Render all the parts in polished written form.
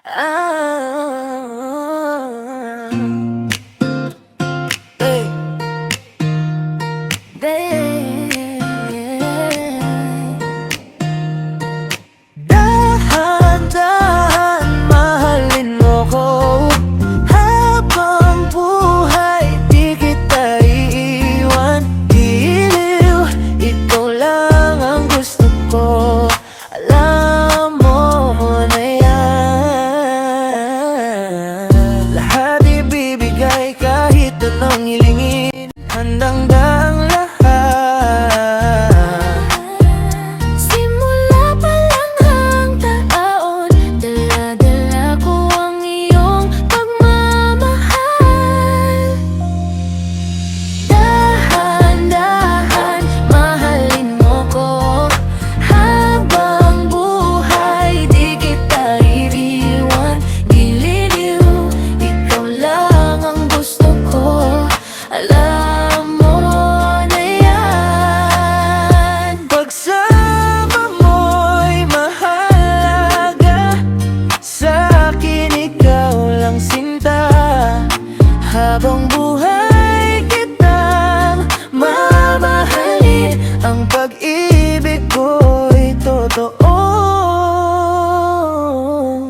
Ah, hey, dahan-dahan mahalin mo ko. Habang buhay di kita iiwan. Giliw, ikaw lang ang gusto ko. Alam mo na yan. Lahat ibibigay kahit anong hilingin. Handang daang lahat. Simula pa lang ang taon, dala-dala ko ang iyong pagmamahal. Dahan-dahan mahalin mo ko. Habang buhay di kita iiwan. Giliw, ikaw lang ang gusto ko. Alam mo na yan. Pagsama mo'y mahalaga. Sa'kin ikaw lang sinta. Habang buhay kitang mamahalin. Ang pag-ibig ko'y totoo.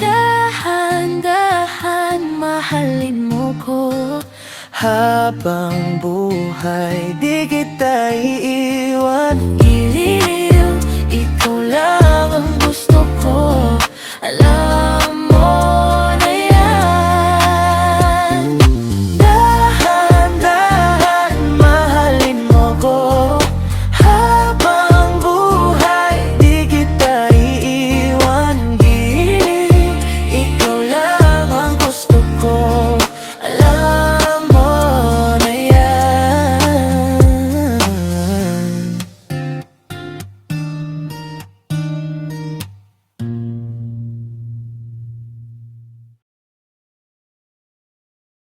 Dahan-dahan mahalin mo ko. Habang buhay di kita iiwan. Giliw, ikaw lang ang gusto ko. Alam